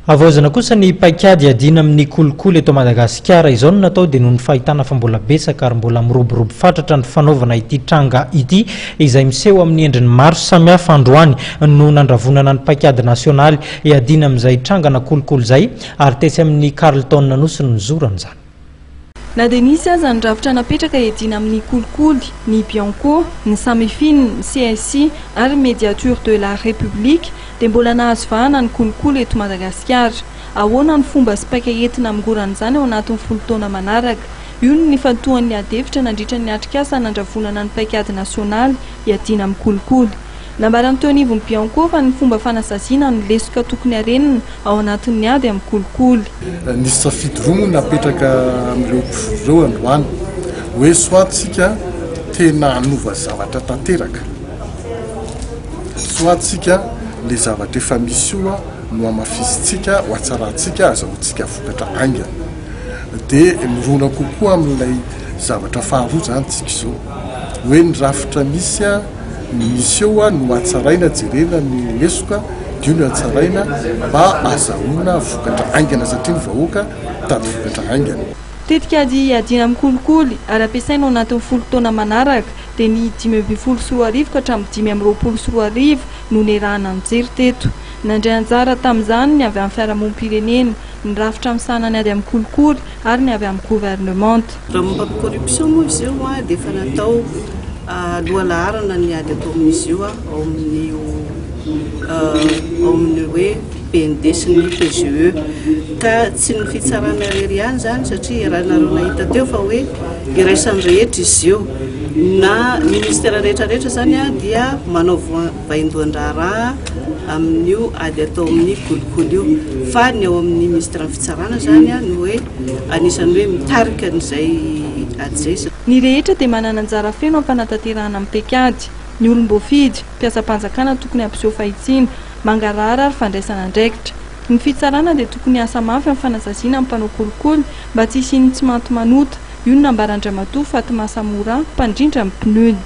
Avoazana kosa ny paikady adina amin'ny kolikoly eto Madagasikara izao no natao dia noho ny fahitana fa mbola betsaka ary mbola miroborobo fatratra ny fanaovana ity tranga ity izay miseho amin'ny endriny maro samihafa androany no nandravonana ny paikady nasionaly adina amin'izay trangana kolikoly izay ary tesy amin'ny Carlton Nosy ny zorany izany. Na dia nisy aza ny rafitra napetraka edina amin'ny kolikoly, ny Bianco, ny Samifine, ny CSI ary Médiature de la République dia mbola nahazo vahana ny kolikoly eto Madagasikara. Ahoana ny fomba sy paika entina amin'izany ao anatin'ny 10 taona manaraka. Io no nifantohan'ny adefitra nandritra ny atrikasa nandravonana ny paikady nasionaly iadina amin'ny kolikoly. Nambaran'ny teo anivon'ny Bianco fa ny fomba fanasasiana no lesoka tokony harenina ao anatin'ny ady amin'ny kolikoly. Nisy safidy roa moa napetraka amin'ireo mpivory androany hoe soatsika tena hanova zavatra tanteraka, soatsika le zavatra efa misy io no amafisitsika ho atsarantsika azahoantsika vokatra aingana dia mirona kokoa amin'ilay zavatra faharoa zany tsika izao hoe ny rafitra misy eo no atsaraina jerena ny lesoka dio no atsaraina mba azahoana vokatra aingana satria ny vahoaka tady vokatra aingana. Tetika ady adina amin'ny kolikoly ary ampiasaina ao anatin'ny 10 taona manaraka dia ny 2024 ka hatramin'ny 2024 no niarahana nijery teto. Nandray anjara tamin'izany ny avy amin'ny fiarahamonim-pirenena, ny rafitra misanany ady amin'ny kolikoly ary ny avy amin'ny gouvernement. Raha momba corruption moa izy io dia efa natao aloha laharana ny ady atao amin'izy io ao amin'ny hoe PND sy ny PGE ka tsy ny fitsarana rery ihany zany satria rahanareo nahita teo fa hoe iraisany rehetra izy io na ministera rehetrarehetra zany dia manao vaindohan-draharaha amin'io ady atao amin'ny kolikoly io fa ny ao amin'ny ministera fitsarana zany no hoe anisany hoe mitarika n'izay ady zay. Ny rehetra dia manana anjara feno ampanataterahana amin'ny paikady. Ny olom-boafidy, mpiasa-panjakana tokony ampiseho fahitsina, mangarara ary fandraisana andraikitra. Ny fitsarana dia tokony asa mafy amin'ny fanazazina amin'ny mpanao kolikoly mba tsy hisiany tsy manto manota. Io no nambarandramatoa Fatima Samora, mpandrindra amin'ny PNUD.